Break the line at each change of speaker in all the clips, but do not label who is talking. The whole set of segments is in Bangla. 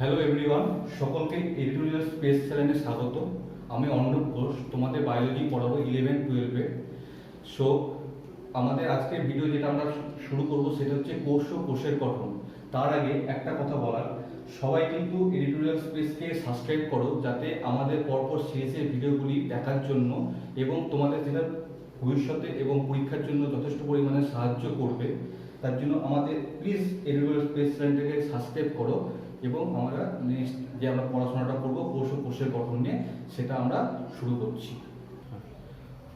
হ্যালো এভরিওয়ান, সকলকে এডিটোরিয়াল স্পেস চ্যানেলে স্বাগত। আমি অর্ণব ঘোষ, তোমাদের বায়োলজি পড়াবো 11-12-এ। সো আমাদের আজকের ভিডিও যেটা আমরা শুরু করব সেটা হচ্ছে কোষ ও কোষের গঠন। তার আগে একটা কথা বলার, সবাই কিন্তু এডিটোরিয়াল স্পেসকে সাবস্ক্রাইব করো যাতে আমাদের পরপর সিরিজের ভিডিওগুলি দেখার জন্য এবং তোমাদের যেটা ভবিষ্যতে এবং পরীক্ষার জন্য যথেষ্ট পরিমাণে সাহায্য করবে। তার জন্য আমাদের প্লিজ এডিটোরিয়াল স্পেস চ্যানেলটাকে সাবস্ক্রাইব করো এবং আমরা নেক্সট যে আমরা পড়াশোনাটা করবো কোষ ও কোষের গঠন নিয়ে, সেটা আমরা শুরু করছি।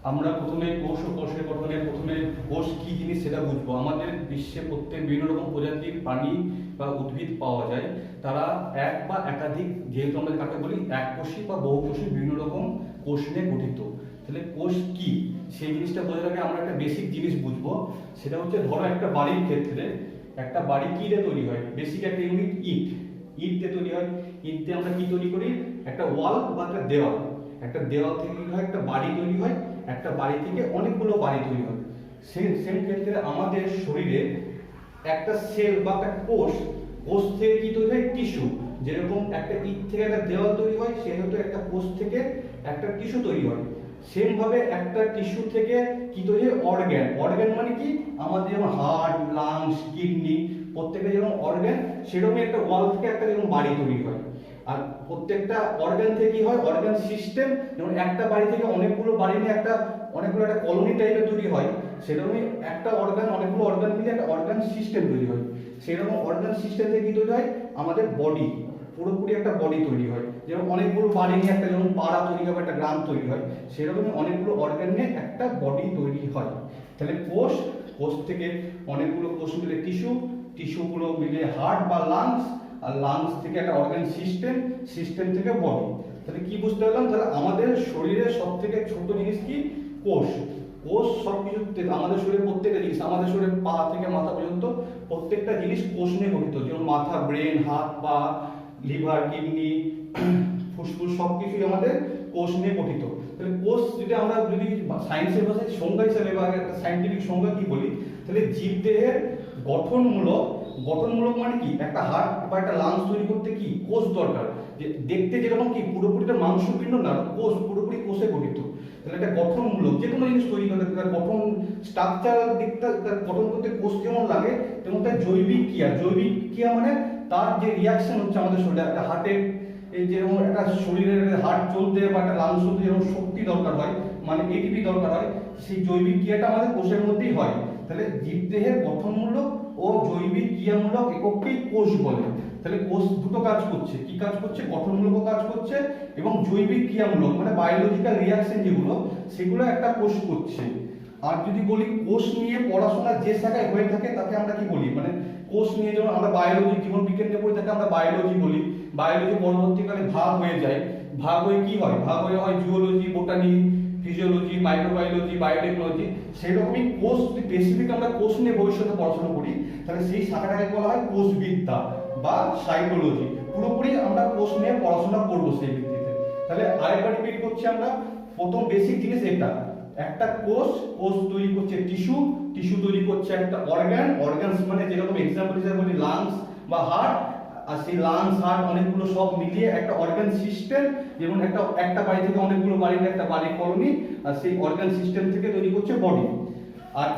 আমরা প্রথমে কোষ ও কোষের গঠনে প্রথমে কোষ কি জিনিস সেটা বুঝবো। আমাদের বিশ্বে প্রত্যেক বিভিন্ন রকম প্রজাতির প্রাণী বা উদ্ভিদ পাওয়া যায়। তারা এক বা একাধিক, যেহেতু আমরা কাকে বলি এককোষী বা বহুকোষী, বিভিন্ন রকম কোষ নিয়ে গঠিত। তাহলে কোষ কি সেই জিনিসটা বোঝার আগে আমরা একটা বেসিক জিনিস বুঝবো। সেটা হচ্ছে, ধরো একটা বাড়ির ক্ষেত্রে একটা বাড়ি কি দিয়ে তৈরি হয়? বেসিক একটা ইউনিট ইট দিয়ে তৈরি হয়। ইট দিয়ে আমরা কি তৈরি করি? একটা ওয়াল বা একটা দেওয়াল। একটা দেওয়াল থেকে কি হয়? একটা বাড়ি তৈরি হয়। একটা বাড়ি থেকে অনেকগুলো বাড়ি তৈরি হয়। সেম ক্ষেত্রে আমাদের শরীরে একটা সেল বা একটা কোষ থেকে কি তৈরি হয়? টিস্যু। যেরকম একটা ইট থেকে একটা দেওয়াল তৈরি হয়, সেহেতু একটা কোষ থেকে একটা টিস্যু তৈরি হয়। সেম ভাবে একটা টিস্যু থেকে কি তৈরি হয়? অর্গান মানে কি? আমাদের যেমন হার্ট, লাংস, কিডনি, প্রত্যেকটা যেমন অর্গান, সেরকমই একটা ওয়াল থেকে একটা যেমন বাড়ি তৈরি হয়। আর প্রত্যেকটা অর্গান থেকে কি হয়? অর্গান সিস্টেম, যেমন একটা বাড়ি থেকে অনেকগুলো বাড়ি নিয়ে অনেকগুলো একটা কলোনি টাইপের তৈরি হয়, সেরকমই একটা অর্গান অনেকগুলো অর্গান মিলে একটা অর্গান সিস্টেম তৈরি হয়। সেরকম অর্গান সিস্টেম থেকে কি তৈরি হয়? আমাদের বডি, পুরোপুরি একটা বডি তৈরি হয়। যেমন অনেকগুলো বাড়ি নিয়ে একটা যেমন পাড়া তৈরি হয়, একটা গ্রাম তৈরি হয়, সেরকমই অনেকগুলো অর্গান নিয়ে একটা বডি তৈরি হয়। তাহলে কোষ থেকে অনেকগুলো কোষ মিলে টিস্যুগুলো মিলে হার্ট বা লাংস, আর লাংস থেকে একটা অর্গান সিস্টেম থেকে বডি। তাহলে কি বুঝতে পারলাম? তাহলে আমাদের শরীরের সব থেকে ছোট জিনিস কি? কোষ সবকিছু, আমাদের শরীরের প্রত্যেকটা জিনিস, আমাদের শরীরের পা থেকে মাথা পর্যন্ত প্রত্যেকটা জিনিস কোষ নিয়ে গঠিত। যেমন মাথা, ব্রেন, হাত, পা, লিভার, কিডনি, ফুসফুস সবকিছুই আমাদের কোষ নিয়ে গঠিত। তাহলে কোষ যদি আমরা সায়েন্সের ভাষায় সংজ্ঞা হিসেবে বা একটা সায়েন্টিফিক সংজ্ঞা কি বলি, তাহলে জীবদেহের গঠনমূলক মানে কি? একটা হার্ট বা একটা লাংস তৈরি করতে কি কোষ দরকার? যে দেখতে যেরকম কি পুরোপুরিটা মাংসপিণ্ড না, কোষ পুরোপুরি কোষে গঠিত। তাহলে একটা গঠনমূলক যে কোনো জিনিস তৈরি করতে, তার গঠন স্ট্রাকচার দিকটা, তার গঠন করতে কোষ যেমন লাগে, তেমন তার জৈবিক ক্রিয়া মানে তার যে রিয়াকশন হচ্ছে আমাদের শরীরে, একটা হার্টের এই যেরকম একটা শরীরের হার্ট চলতে বা একটা লাংস চলতে যেরকম শক্তি দরকার হয়, মানে এটিপি দরকার হয়, সেই জৈবিক ক্রিয়াটা আমাদের কোষের মধ্যেই হয়। তাহলে জীবদেহের গঠনমূলক ও জৈবিক ক্রিয়ামূলক একককেই কোষ বলে। তাহলে কোষ দুটো কাজ করছে। কি কাজ করছে? গঠনমূলক কাজ করছে এবং জৈবিক ক্রিয়ামূলক মানে বায়োলজিক্যাল রিয়াকশন যেগুলো, সেগুলো একটা কোষ করছে। আর যদি বলি কোষ নিয়ে পড়াশোনা যে শাখায় হয়ে থাকে তাকে আমরা কি বলি? মানে কোষ নিয়ে যেমন আমরা বায়োলজি, জীবন বিজ্ঞান নিয়ে পড়ে থাকি, আমরা বায়োলজি বলি। বায়োলজি পরবর্তীকালে ভাগ হয়ে যায়। ভাগ হয়ে কি হয়? ভাগ হয়ে হয় zoology, botany, physiology, microbiology, biotechnology. সেরকমই কোষ, যদি স্পেসিফিক আমরা কোষ নিয়ে ভবিষ্যতে পড়াশোনা করি, তাহলে সেই শাখাটাকে বলা হয় কোষবিদ্যা বা সাইটোলজি। পুরোপুরি আমরা কোষ নিয়ে পড়াশোনা করবো সেই ভিত্তিতে। তাহলে আরেকবার রিপিট করছি আমরা, প্রথম বেসিক জিনিস এটা, একটা কোষ তৈরি করছে টিস্যু তৈরি করছে একটা অর্গানস মানে যেরকম এক্সাম্পল হিসেবে বলি লাংস বা হার্ট, আর সেই লাংস, হার্ট অনেকগুলো সব মিলিয়ে একটা অর্গান সিস্টেম, যেমন একটা বাড়ি থেকে অনেকগুলো বাড়ির একটা বাড়ি কলোনি, আর সেই অর্গান সিস্টেম থেকে তৈরি করছে বডি। আর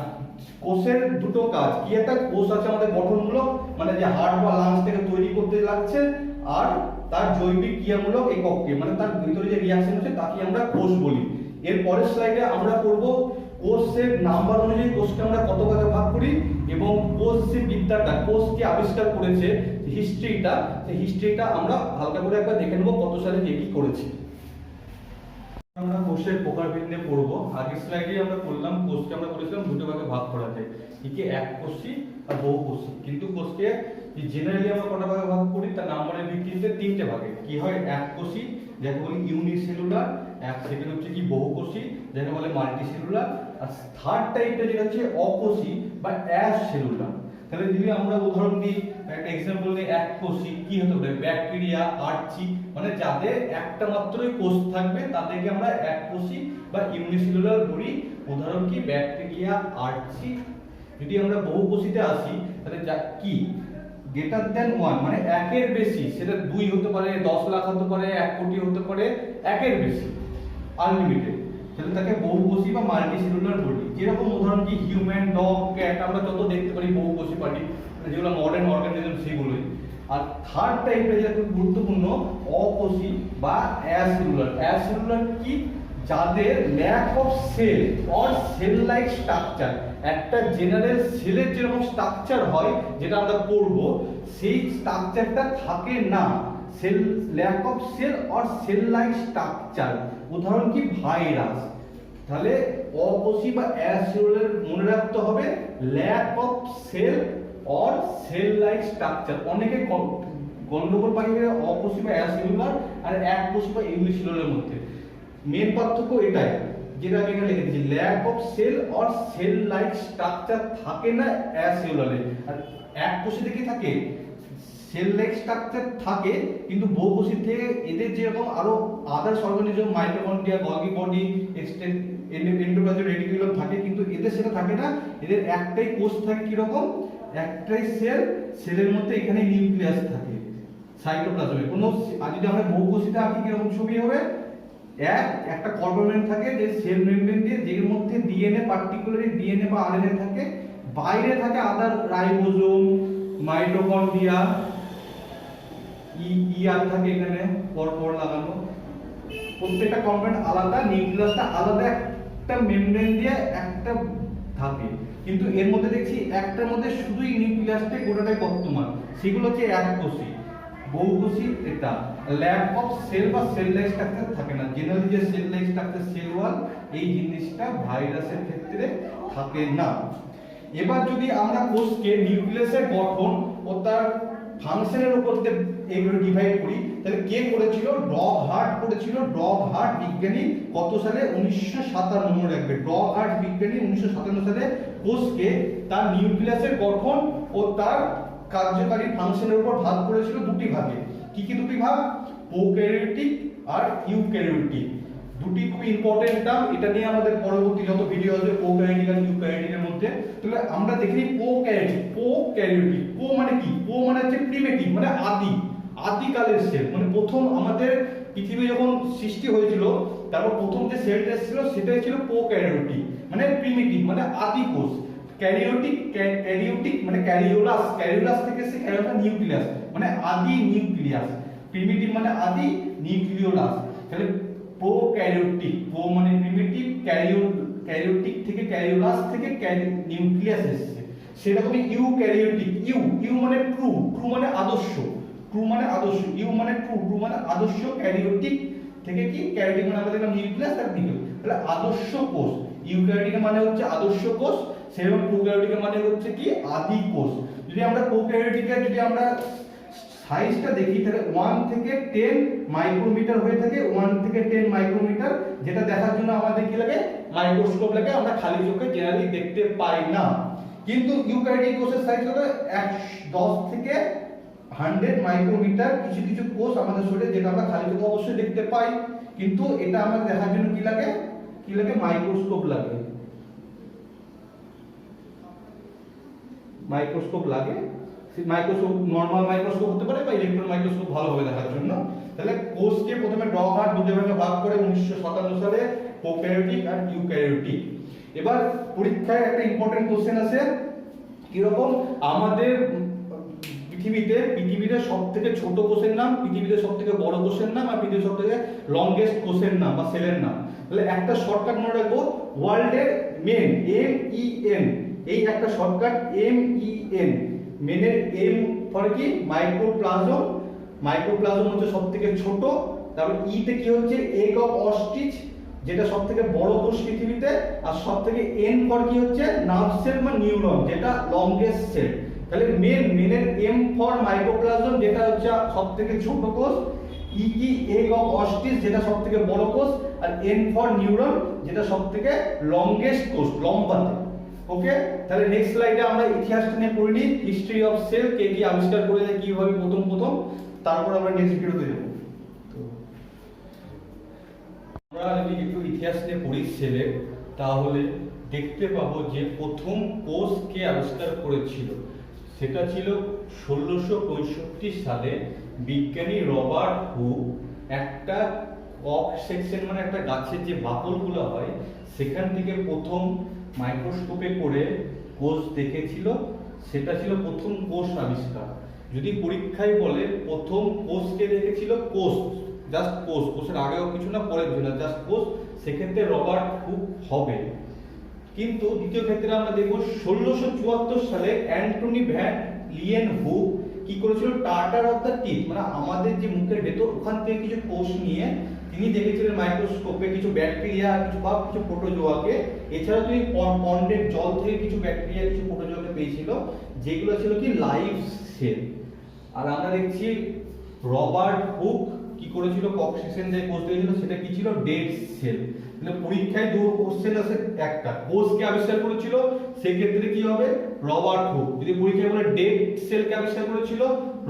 কোষের দুটো কাজ কি? একটা কোষ আছে আমাদের গঠনমূলক, মানে যে হার্ট বা লাংস থেকে তৈরি করতে লাগছে, আর তার জৈবিক ক্রিয়ামূলক একককে, মানে তার ভিতরে যে রিয়াকশন হচ্ছে তাকে আমরা কোষ বলি। এর পরের স্লাইডে আমরা করব কোষের নাম্বার অনুযায়ী কোষকে আমরা কত ভাগে ভাগ করি, এবং কোষ যে বিদ্যাটা, কোষকে আবিষ্কার করেছে হিস্ট্রিটা আমরা হালকা করে একবার দেখে নেব কত সালে কে কি করেছে। আমরা কোষের প্রকারভেদ নিয়ে পড়বো। আগের স্লাইডে আমরা বললাম কোষকে আমরা বলেছিলাম দুটো ভাগে ভাগ করা যায়, একে এককোষী আর বহুকোষী। কিন্তু কোষকে জেনারেলি আমরা কটা ভাগে ভাগ করি? তার নাম্বারের ভিত্তিতে তিনটে ভাগে। কি হয়? এককোষী, যাকে বলি ইউনিসেলুলার, সেকেন্ড হচ্ছে কি বহুকোষী, যাকে বলে মাল্টিসেলুলার, আর থার্ড টাইপটা যেটা হচ্ছে অকোষী বা অ্যাসেলুলার। তাহলে যদি আমরা উদাহরণ দিই, একটা এক্সাম্পল দিই, এককোষী কি হতে পারে? ব্যাকটেরিয়া, আর্চি, মানে যাদের একটা মাত্রই কোষ থাকবে তাদেরকে আমরা এককোষী বা ইউনিসেলুলার বলি। উদাহরণ কি? ব্যাকটেরিয়া, আর্চি। যদি আমরা বহুকোষীতে আসি, তাহলে কি গ্রেটার দেন 1 মানে একের বেশি, সেটা 2 হতে পারে, 10 লাখ হতে পারে, 1 কোটি হতে পারে, একের বেশি, আনলিমিটেড, তাহলে তাকে বহুকোষী বা মাল্টি সেলুলার বলি। যেরকম উদাহরণ কি হিউম্যান, ডগ, ক্যাট, আমরা যত দেখতে পারি বহুকোষী প্রাণী, যেগুলো মডার্ন অর্গানিজম সেগুলোই। আর থার্ড টাইপটা যেটা খুব গুরুত্বপূর্ণ, অকোষী বা অ্যাসেলুলার। অ্যাসেলুলার কি? যাদের lack of cell or cell like structure, একটা জেনারেল সেলের যেরকম স্ট্রাকচার হয় যেটা আমরা পড়ব, সেই স্ট্রাকচারটা থাকে না, cell lack of cell or cell like structure. উদাহরণ কি? ভাইরাস। তাহলে অকোষী বা অ্যাসেলুলার মনে রাখতে হবে lack of cell or cell like structure. অনেকে গন্ডগোল পাকিয়ে অকোষী বা অ্যাসেলুলার আর এককোষী বা ইউনিসেলুলারের মধ্যে। মেন পার্থক্য এটাই, যেটা আমি এখানে লিখেছি, lack of cell or cell like structure থাকে না অ্যাসেলুলারে। আর এককোষীতে কি থাকে? সেল লাইক স্ট্রাকচার থাকে, কিন্তু বহুকোষী থেকে এদের যেরকম আরো others organism, mitochondria, Golgi body, endoplasmic reticulum থাকে, কিন্তু এদের সেটা থাকে না। এদের একটাই কোষ থাকে, কি রকম? একটাই সেল, সেলের মধ্যে এখানে নিউক্লিয়াস থাকে, সাইটোপ্লাজমে। কোনো যদি আমরা বহুকোষীতে আঁকি কিরকম ছবি হবে? একটা কর্পোমেন্ট থাকে যে সেল মেমব্রেন দিয়ে, যের মধ্যে ডিএনএ, পার্টিকুলারলি ডিএনএ বা আরএনএ থাকে, বাইরে থাকে আদার রাইবোজোম, মাইটোকন্ড্রিয়া, ইআর থাকে এখানে পরপর লাগানো। প্রত্যেকটা কম্পাউন্ড আলাদা, নিউক্লিয়াসটা আলাদা একটা মেমব্রেন দিয়ে একটা থাকে, কিন্তু এর মধ্যে দেখছি একটার মধ্যে শুধুই নিউক্লিয়াসটাই গোটাটাই বর্তমান, সেগুলো হচ্ছে এককোষী। বহুকোষী এটা ল্যাক অফ সেল বা সেল লাইক স্ট্রাকচার থাকে না। জেনারেলি যে cell like structure, cell wall, এই জিনিসটা ভাইরাসের ক্ষেত্রে থাকে না। এবার যদি আমরা কোষকে নিউক্লিয়াসের গঠন ও তার ফাংশনের উপর এইগুলো ডিভাইড করি, তাহলে কে করেছিল? ডগ হার্ট করেছিল। ডগ হার্ট বিজ্ঞানী কত সালে? 1957 মনে রাখবে। ডগ হার্ট বিজ্ঞানী 1957 সালে কোষকে তার নিউক্লিয়াসের গঠন ও তার কার্যকারী ফাংশনের উপর ভাগ করেছিল দুটি ভাগে। কি কি দুটি ভাগ? প্রোক্যারিওটিক আর ইউক্যারিওটিক। দুটি খুব ইম্পর্টেন্ট টার্ম, এটা নিয়ে আমাদের পরবর্তী যত ভিডিও আসবে প্রোক্যারিওটিক আর ইউক্যারিওটিকের মধ্যে। তাহলে আমরা দেখি প্রোক্যারিওটিক। প্রোক্যারিওটিক, প্রো মানে কি? প্রো মানে হচ্ছে প্রিমিটিভ, মানে আদিকালের সেল। মানে প্রথম আমাদের পৃথিবী যখন সৃষ্টি হয়েছিল, তারপর প্রথম যে সেলটা এসেছিল সেটাই ছিল প্রোক্যারিওটিক, মানে প্রিমিটিভ, মানে আদি কোষ। ক্যারিওটিক মানে ক্যারিওলাস থেকে এসে ক্যারিওলাস নিউক্লিয়াস, মানে আদি নিউক্লিয়াস। প্রিমিটিভ মানে আদি, নিউক্লিওলাস। তাহলে প্রোক্যারিওটিক, প্রো মানে প্রিমিটিভ, ক্যারিওটিক থেকে ক্যারিওলাস থেকে নিউক্লিয়াস এসেছে। সেরকমই ইউক্যারিওটিক। ইউ মানে ট্রু মানে আদর্শ, ইউ মানে ট্রু মানে আদর্শ। ক্যারিওটিক থেকে কি? ক্যারিওটিক মানে আমাদের নিউক্লিয়াস, তার নিউক্লিয়াস, তাহলে আদর্শ কোষ। ইউক্যারিওটিকের মানে হচ্ছে আদর্শ কোষ, সেরকম প্রোক্যারিওটিকের মানে হচ্ছে কি? আদি কোষ। যদি আমরা প্রোক্যারিওটিকের যদি আমরা সাইজটা দেখি, তাহলে 1 থেকে 10 মাইক্রোমিটার হয়ে থাকে। 1 থেকে 10 মাইক্রোমিটার, যেটা দেখার জন্য আমাদের কি লাগে? মাইক্রোস্কোপ লাগে। আমরা খালি চোখে জেনারেলি দেখতে পাই না। কিন্তু ইউক্যারিওটিক কোষের সাইজ হলো 10 থেকে 100 মাইক্রোমিটার। কিছু কিছু কোষ আমাদের শরীরে, যেটা আমরা খালি চোখে অবশ্যই দেখতে পাই, কিন্তু এটা আমাদের দেখার জন্য কি লাগে? মাইক্রোস্কোপ লাগে। মাইক্রোস্কোপ নরমাল মাইক্রোস্কোপ হতে পারে বা ইলেকট্রন মাইক্রোস্কোপ ভালোভাবে দেখার জন্য। তাহলে কোষকে প্রথমে ডগ হার্ট দুটো ভাগে ভাগ করে 1957 সালে, প্রোক্যারিওটিক আর ইউক্যারিওটিক। এবার পরীক্ষায় একটা ইম্পর্টেন্ট কোশ্চেন আছে, কি রকম? আমাদের পৃথিবীতে সবথেকে ছোট কোষের নাম, পৃথিবীতে সবথেকে বড় কোষের নাম, আর পৃথিবীর সবথেকে লংগেস্ট কোষের নাম বা সেলের নাম। তাহলে একটা শর্টকাট মনে রাখবো, ওয়ার্ল্ডের মেন, MEN, এই একটা শর্টকাট MEN। মেনের এম ফর কি? মাইক্রোপ্লাজম। মাইক্রোপ্লাজম হচ্ছে সবথেকে ছোট। তারপর ই তে কি হচ্ছে? এগ অফ অস্ট্রিচ, যেটা সবথেকে বড় কোষ পৃথিবীতে। আর সবথেকে এন ফর কি হচ্ছে? নার্ভ সেল বা নিউরন, যেটা লংগেস্ট সেল। তাহলে মেনের এম ফর মাইক্রোপ্লাজম, যেটা হচ্ছে সবথেকে ছোট কোষ। ই কি? এগ অফ অস্ট্রিচ, যেটা সবথেকে বড় কোষ। আর এন ফর নিউরন, যেটা সবথেকে লংগেস্ট কোষ, লম্বাতে। ওকে, তাহলে নেক্সট স্লাইডে আমরা ইতিহাসটা নিয়ে পড়ে নিই, হিস্ট্রি অফ সেল, কে কি আবিষ্কার করেছে, কিভাবে প্রথম। তারপর আমরা নেক্সট ভিডিওতে যাব। তো আমরা যদি একটু ইতিহাস নিয়ে পড়ি সেলের, তাহলে দেখতে পাবো যে প্রথম কোষ কে আবিষ্কার করেছিল। সেটা ছিল 1665 সালে বিজ্ঞানী রবার্ট হুক একটা কক সেকশন মানে একটা গাছের যে বাকলগুলো হয় সেখান থেকে প্রথম মাইক্রোস্কোপে করে কোষ দেখেছিল। সেটা ছিল প্রথম কোষ আবিষ্কার। যদি পরীক্ষায় বলে প্রথম কোষকে দেখেছিল, কোষ জাস্ট কোষ, কোষের আগেও কিছু না পরে কিছু না, জাস্ট কোষ, সেক্ষেত্রে রবার্ট হুক হবে। কিন্তু দ্বিতীয় ক্ষেত্রে আমরা দেখব 1674 সালে অ্যান্টনি ভ্যান লিয়েন হুক কি করেছিল, টার্টার অফ দ্য টিথ মানে আমাদের যে মুখের ভেতর ওখান থেকে কিছু কোষ নিয়ে তিনি দেখেছিলেন মাইক্রোস্কোপে কিছু ব্যাকটেরিয়া কিছু বা কিছু প্রোটোজোয়াকে, এছাড়াও তিনি পন্ডের জল থেকে কিছু ব্যাকটেরিয়া কিছু প্রোটোজোয়াকে পেয়েছিল যেগুলো ছিল কি লাইভ সেল। আর আমরা দেখছি রবার্ট হুক কি করেছিল, কক্সিসেন যে কোষ দিয়েছিল সেটা কি ছিল, ডেড সেল। মানে পরীক্ষায় দুটো কোশ্চেন আছে, একটা কোষকে আবিষ্কার করেছিল সেই ক্ষেত্রে কি হবে, রবার্ট হুক। যদি পরীক্ষায় বলে ডেড সেলকে আবিষ্কার করেছিল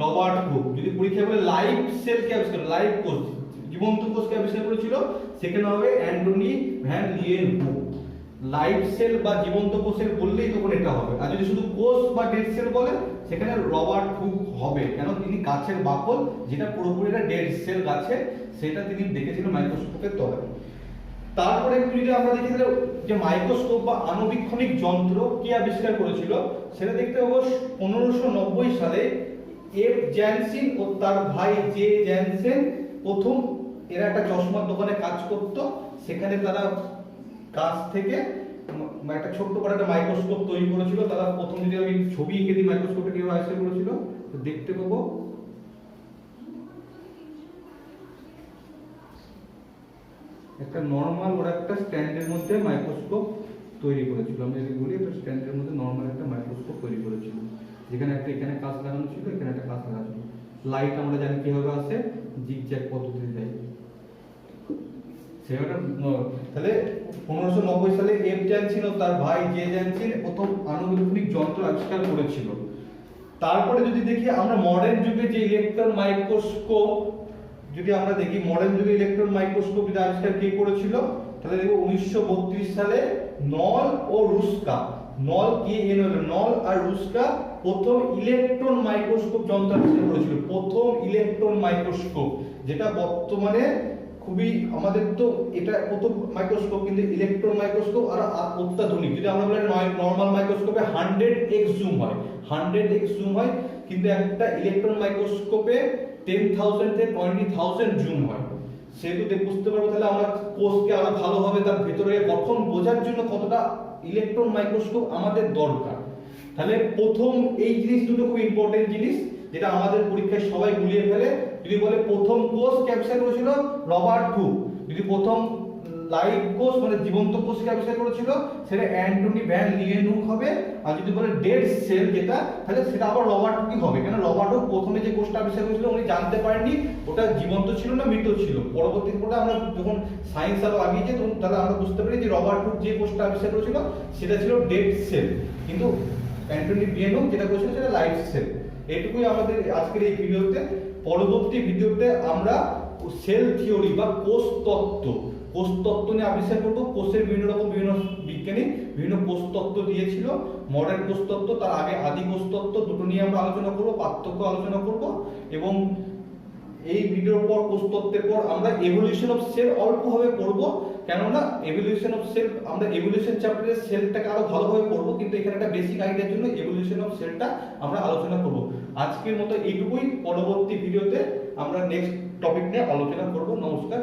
রবার্ট হুক। যদি পরীক্ষায় বলে লাইভ সেলকে আবিষ্কার, লাইভ কোষ জীবন্ত কোষকে আবিষ্কার করেছিল সেখানে হবে Antonie van Leeuwenhoek. Live cell বা জীবন্ত কোষের বললেই তখন এটা হবে। আর যদি শুধু কোষ বা ডেড সেল বলে সেখানে রবার্ট হুক হবে, কেন তিনি গাছের বাকল যেটা পুরোপুরি একটা ডেড সেল গাছে সেটা তিনি দেখেছিলেন মাইক্রোস্কোপের তলায়। তারপরে একটু যদি আমরা দেখি তাহলে যে মাইক্রোস্কোপ বা আণুবীক্ষণিক যন্ত্র কি আবিষ্কার করেছিল সেটা দেখতে পাবো 1590 সালে এফ জ্যানসিন ও তার ভাই জে জ্যানসেন প্রথম, এরা একটা চশমার দোকানে কাজ করত, সেখানে তারা কাজ থেকে একটা ছোট্ট করে একটা মাইক্রোস্কোপ তৈরি করেছিল। তারা প্রথম যদি আমি ছবি এঁকে দিই মাইক্রোস্কোপে কিভাবে আবিষ্কার করেছিল তো দেখতে পাবো একটা নরমাল ওরা একটা স্ট্যান্ডের মধ্যে মাইক্রোস্কোপ তৈরি করেছিল। আমি যদি বলি একটা স্ট্যান্ডের মধ্যে নরমাল একটা মাইক্রোস্কোপ তৈরি করেছিল, যেখানে একটা এখানে কাঁচ লাগানো ছিল, এখানে একটা কাঁচ লাগানো ছিল। লাইট আমরা জানি কিভাবে আসে, জিগজ্যাগ পদ্ধতিতে যায়। সেটা তাহলে 1590 সালে এফ জ্যানসিন ও তার ভাই জে জ্যানসিন প্রথম আণুবীক্ষণিক যন্ত্র আবিষ্কার করেছিল। তারপরে যদি দেখি আমরা মডার্ন যুগে যে ইলেকট্রন মাইক্রোস্কোপ যদি আমরা দেখি, মডার্ন যুগে ইলেকট্রন মাইক্রোস্কোপ যেটা আবিষ্কার কে করেছিল তাহলে দেখো 1932 সালে নল ও রুস্কা, নল কে এন হলো নল আর রুস্কা প্রথম ইলেকট্রন মাইক্রোস্কোপ যন্ত্র আবিষ্কার করেছিল। প্রথম ইলেকট্রন মাইক্রোস্কোপ যেটা বর্তমানে খুবই আমাদের তো এটা প্রথম মাইক্রোস্কোপ, কিন্তু ইলেকট্রন মাইক্রোস্কোপ আর অত্যাধুনিক। যদি আমরা বলি নরমাল মাইক্রোস্কোপে 100x জুম হয়, 100x জুম হয়, কিন্তু একটা ইলেকট্রন মাইক্রোস্কোপে 10,000 থেকে 20,000 জুম হয়। সেহেতু বুঝতে পারবো তাহলে আমরা কোষকে আরো ভালোভাবে তার ভেতরে গঠন বোঝার জন্য কতটা ইলেকট্রন মাইক্রোস্কোপ আমাদের দরকার। তাহলে প্রথম এই জিনিস দুটো খুব ইম্পর্টেন্ট জিনিস যেটা আমাদের পরীক্ষায় সবাই গুলিয়ে ফেলে। যদি বলে প্রথম কোষ ক্যাপচার করেছিল রবার্ট হুক, যদি প্রথম লাইভ কোষ মানে জীবন্ত কোষকে আবিষ্কার করেছিল সেটা অ্যান্টনি ভ্যান লিয়েন হুক হবে। আর যদি বলে ডেড সেল যেটা, তাহলে সেটা আবার রবার্ট হুকই হবে, কেন রবার্ট হুক প্রথমে যে কোষটা আবিষ্কার করেছিল উনি জানতে পারেননি ওটা জীবন্ত ছিল না মৃত ছিল। পরবর্তীতে আমরা যখন সায়েন্স আরো আগিয়েছে তখন তাহলে আমরা বুঝতে পারি যে রবার্ট হুক যে কোষটা আবিষ্কার করেছিল সেটা ছিল ডেড সেল, কিন্তু অ্যান্টনি লিয়েন হুক যেটা করেছিল সেটা লাইভ সেল। এটুকুই আমাদের আজকের এই ভিডিওতে। পরবর্তী ভিডিওতে আমরা সেল থিওরি বা কোষ তত্ত্ব, কোষ তত্ত্ব নিয়ে আবিষ্কার করবো। কোষের বিভিন্ন রকম বিভিন্ন বিজ্ঞানী বিভিন্ন কোষ তত্ত্ব দিয়েছিল, মডার্ন কোষ তত্ত্ব, তার আগে আদি কোষ তত্ত্ব, দুটো নিয়ে আমরা আলোচনা করব, পার্থক্য আলোচনা করব। এবং এই ভিডিওর পর কোষ তত্ত্বের পর আমরা এভলিউশন অফ সেল অল্পভাবে পড়ব, কেননা এভলিউশন অফ সেল আমরা এভলিউশন চ্যাপ্টারের সেলটাকে আরো ভালোভাবে পড়ব, কিন্তু এখানে একটা বেসিক আইডিয়ার জন্য এভলিউশন অফ সেলটা আমরা আলোচনা করব। আজকের মতো এইটুকুই, পরবর্তী ভিডিওতে আমরা নেক্সট টপিক নিয়ে আলোচনা করব। নমস্কার।